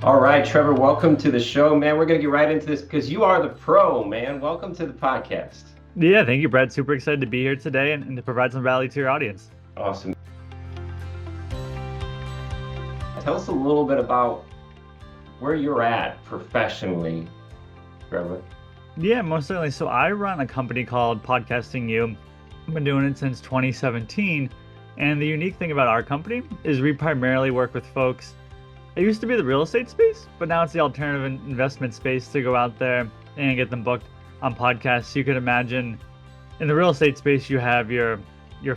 All right, Trevor, welcome to the show, man. We're going to get right into this because you are the pro, man. Welcome to the podcast. Yeah, thank you, Brad. Super excited to be here today and to provide some value to your audience. Awesome. Tell us a little bit about where you're at professionally, Trevor. Yeah, most certainly. So I run a company called Podcasting You. I've been doing it since 2017. And the unique thing about our company is we primarily work with folks. It used to be the real estate space, but now it's the alternative investment space to go out there and get them booked on podcasts. So you could imagine in the real estate space, you have your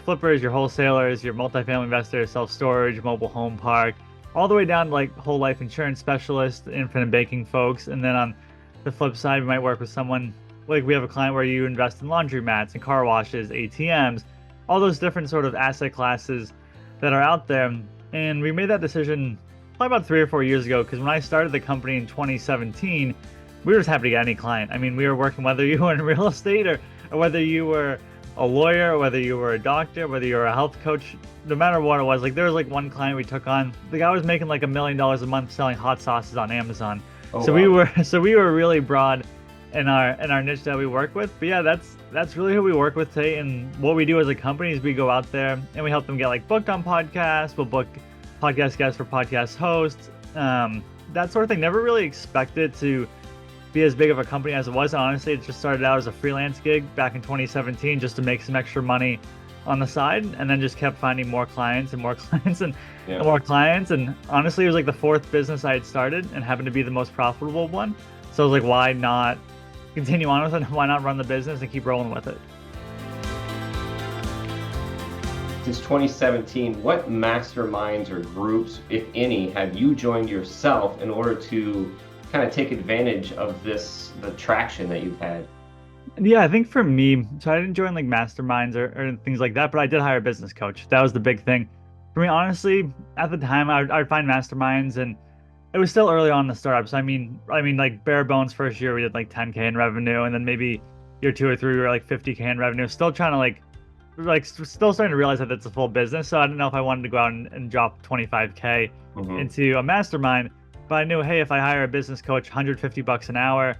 flippers, your wholesalers, your multifamily investors, self-storage, mobile home park, all the way down to like whole life insurance specialists, infinite banking folks. And then on the flip side, we might work with someone like we have a client where you invest in laundromats and car washes, ATMs, all those different sort of asset classes that are out there. And we made that decision probably about 3 or 4 years ago, because when I started the company in 2017, we were just happy to get any client. I mean, we were working whether you were in real estate or whether you were a lawyer, whether you were a doctor, whether you were a health coach, no matter what it was. Like there was like one client we took on, the guy was making like $1 million a month selling hot sauces on Amazon. Oh, So wow. we were really broad in our niche that we work with. But yeah, that's really who we work with today. And what we do as a company is we go out there and we help them get like booked on podcasts. We'll book podcast guests for podcast hosts, that sort of thing. Never really expected to be as big of a company as it was. Honestly, it just started out as a freelance gig back in 2017 just to make some extra money on the side, and then just kept finding more clients and more clients and more clients. And honestly, it was like the 4th business I had started and happened to be the most profitable one. So I was like, why not continue on with it? Why not run the business and keep rolling with it? Since 2017, what masterminds or groups, if any, have you joined yourself in order to kind of take advantage of the traction that you've had? Yeah, I think for me, so I didn't join like masterminds or things like that, but I did hire a business coach. That was the big thing. For me, honestly, at the time, I'd find masterminds, and it was still early on in the startup. So I mean, like bare bones first year, we did like 10K in revenue, and then maybe year 2 or 3, we were like 50K in revenue. Still trying to still starting to realize that it's a full business. So I didn't know if I wanted to go out and drop 25K into a mastermind, but I knew, hey, if I hire a business coach, $150 an hour,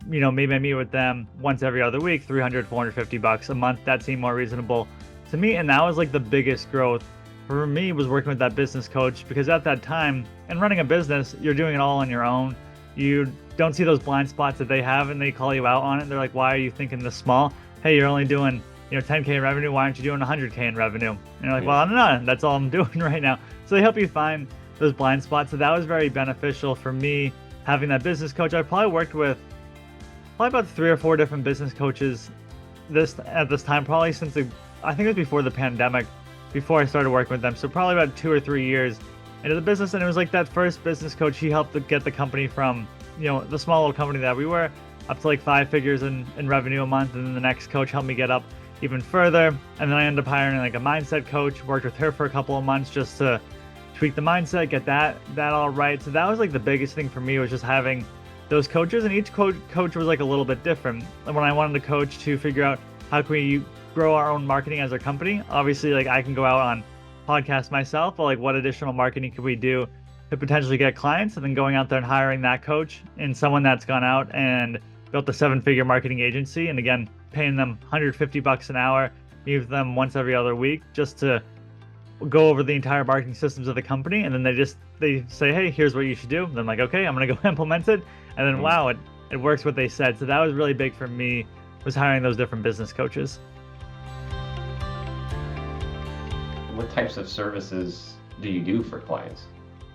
maybe I meet with them once every other week, 300, $450 a month. That seemed more reasonable to me. And that was like the biggest growth for me, was working with that business coach, because at that time, and running a business, you're doing it all on your own. You don't see those blind spots that they have, and they call you out on it. They're like, why are you thinking this small? Hey, you're only doing 10K in revenue. Why aren't you doing 100K in revenue? And you're like, well, I don't know. That's all I'm doing right now. So they help you find those blind spots. So that was very beneficial for me, having that business coach. I probably worked with about 3 or 4 different business coaches at this time, probably since I think it was before the pandemic, before I started working with them. So probably about 2 or 3 years into the business. And it was like that first business coach, he helped to get the company from, the small little company that we were, up to like 5 figures in revenue a month. And then the next coach helped me get up even further. And then I ended up hiring like a mindset coach, worked with her for a couple of months just to tweak the mindset, get that all right. So that was like the biggest thing for me, was just having those coaches, and each coach was like a little bit different. And when I wanted to coach to figure out how can we grow our own marketing as a company, obviously like I can go out on podcasts myself, but like what additional marketing could we do to potentially get clients? And then going out there and hiring that coach and someone that's gone out and built a 7-figure marketing agency, and again, paying them $150 an hour, meet them once every other week just to go over the entire marketing systems of the company. And then they say, hey, here's what you should do. And I'm like, okay, I'm gonna go implement it. And then wow, it works what they said. So that was really big for me, was hiring those different business coaches. What types of services do you do for clients?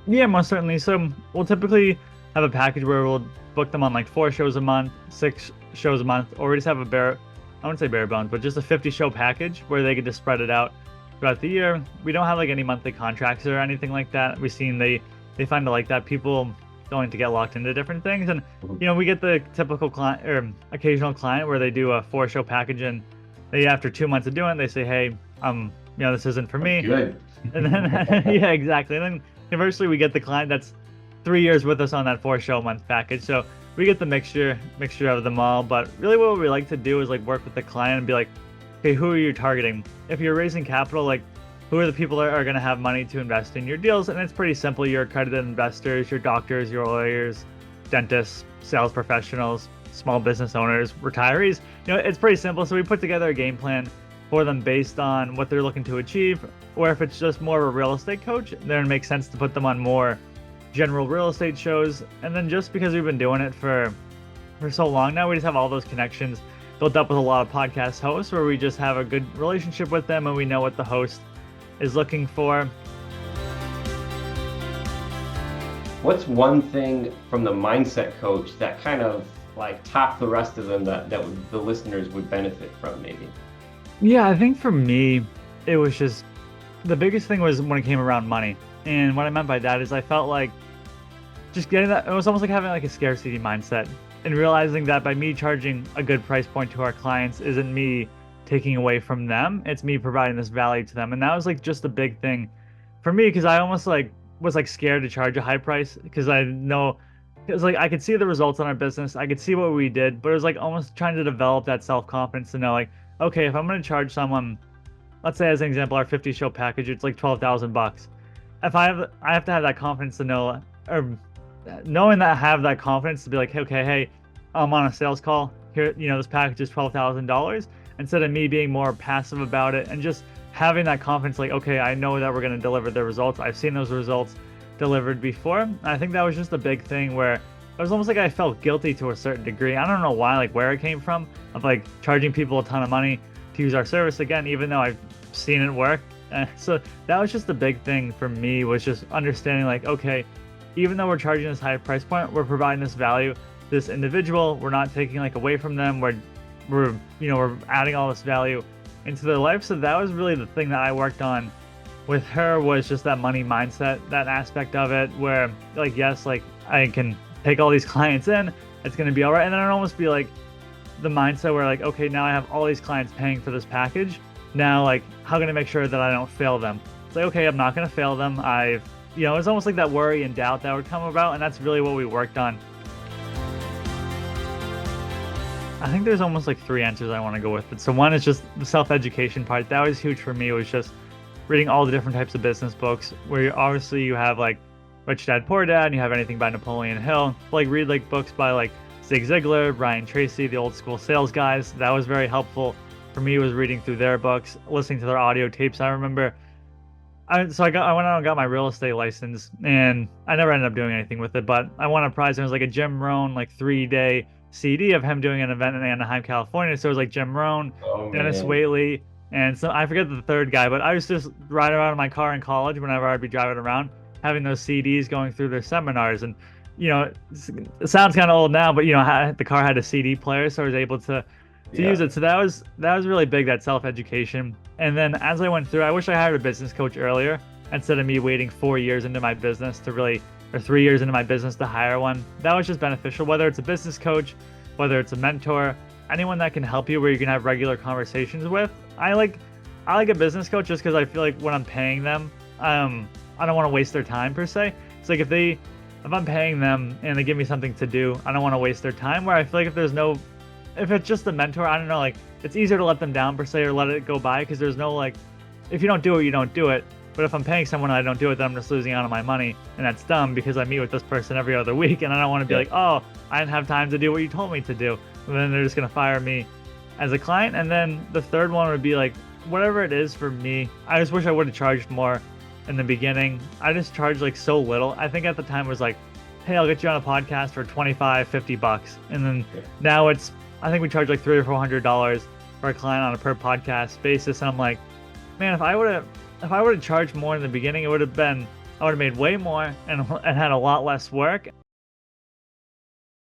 Yeah, most certainly. So we'll typically have a package where we'll book them on like 4 shows a month, 6 shows a month, or we just have I wouldn't say bare bones, but just a 50-show package where they could just spread it out throughout the year. We don't have like any monthly contracts or anything like that. We've seen they find it like that. People don't like to get locked into different things. And we get the typical client or occasional client where they do a 4-show package, and they, after 2 months of doing it, they say, hey, this isn't for me. Good. And then yeah, exactly. And then conversely, we get the client that's 3 years with us on that 4-show month package. So we get the mixture of them all. But really what we like to do is like work with the client and be like, okay, who are you targeting? If you're raising capital, like who are the people that are going to have money to invest in your deals. And it's pretty simple. Your accredited investors, your doctors, your lawyers, dentists, sales professionals, small business owners, retirees. It's pretty simple. So we put together a game plan for them based on what they're looking to achieve. Or if it's just more of a real estate coach, then it makes sense to put them on more general real estate shows. And then just because we've been doing it for so long now, we just have all those connections built up with a lot of podcast hosts where we just have a good relationship with them and we know what the host is looking for. What's one thing from the mindset coach that kind of like top the rest of them that the listeners would benefit from maybe? Yeah, I think for me, it was just the biggest thing was when it came around money. And what I meant by that is I felt like just getting that, it was almost like having like a scarcity mindset and realizing that by me charging a good price point to our clients isn't me taking away from them, it's me providing this value to them. And that was like just a big thing for me because I almost like was like scared to charge a high price because I know it was like I could see the results on our business, I could see what we did, but it was like almost trying to develop that self-confidence to know like, okay, if I'm going to charge someone, let's say as an example, our 50 show package, it's like $12,000. If I have to have that confidence to know, or knowing that I have that confidence to be like, okay, hey, I'm on a sales call here, this package is $12,000, instead of me being more passive about it and just having that confidence, like, okay, I know that we're going to deliver the results. I've seen those results delivered before. And I think that was just a big thing where it was almost like I felt guilty to a certain degree. I don't know why, like where it came from, of like charging people a ton of money to use our service again, even though I've seen it work. So that was just the big thing for me, was just understanding like, okay, even though we're charging this high price point, we're providing this value to this individual. We're not taking like away from them. We're adding all this value into their life. So that was really the thing that I worked on with her, was just that money mindset, that aspect of it where like, yes, like I can take all these clients in, it's going to be all right. And then it'd almost be like the mindset where like, okay, now I have all these clients paying for this package. Now, like, how can I make sure that I don't fail them? It's like, okay, I'm not going to fail them. It's almost like that worry and doubt that would come about. And that's really what we worked on. I think there's almost like 3 answers I want to go with it. So one is just the self-education part. That was huge for me. It was just reading all the different types of business books where you have like Rich Dad Poor Dad, and you have anything by Napoleon Hill. Like read like books by like Zig Ziglar, Brian Tracy, the old school sales guys. That was very helpful for me, was reading through their books, listening to their audio tapes. I remember, I went out and got my real estate license, and I never ended up doing anything with it, but I won a prize. It was like a Jim Rohn like 3-day CD of him doing an event in Anaheim, California. So it was like Jim Rohn, Dennis Waitley, and so I forget the third guy, but I was just riding around in my car in college whenever I'd be driving around, having those CDs going through their seminars. And it sounds kind of old now, but the car had a CD player, so I was able to use it. So that was really big, that self-education. And then as I went through, I wish I hired a business coach earlier instead of me waiting 4 years into my business or 3 years into my business to hire one. That was just beneficial, whether it's a business coach, whether it's a mentor, anyone that can help you where you can have regular conversations with. I like a business coach just because I feel like when I'm paying them, I don't want to waste their time per se. It's like if I'm paying them and they give me something to do, I don't want to waste their time. Where I feel like if it's just a mentor, I don't know, like it's easier to let them down per se or let it go by, because there's no like, if you don't do it, you don't do it. But if I'm paying someone and I don't do it, then I'm just losing out on my money, and that's dumb because I meet with this person every other week, and I don't want to be like, oh, I didn't have time to do what you told me to do. And then they're just gonna fire me as a client. And then the third one would be like, whatever it is for me, I just wish I would have charged more in the beginning. I just charged like so little. I think at the time it was like, hey, I'll get you on a podcast for $25-$50. And then now I think we charge like $300 or $400 for a client on a per podcast basis. And I'm like, man, if I would have charged more in the beginning, I would have made way more and had a lot less work.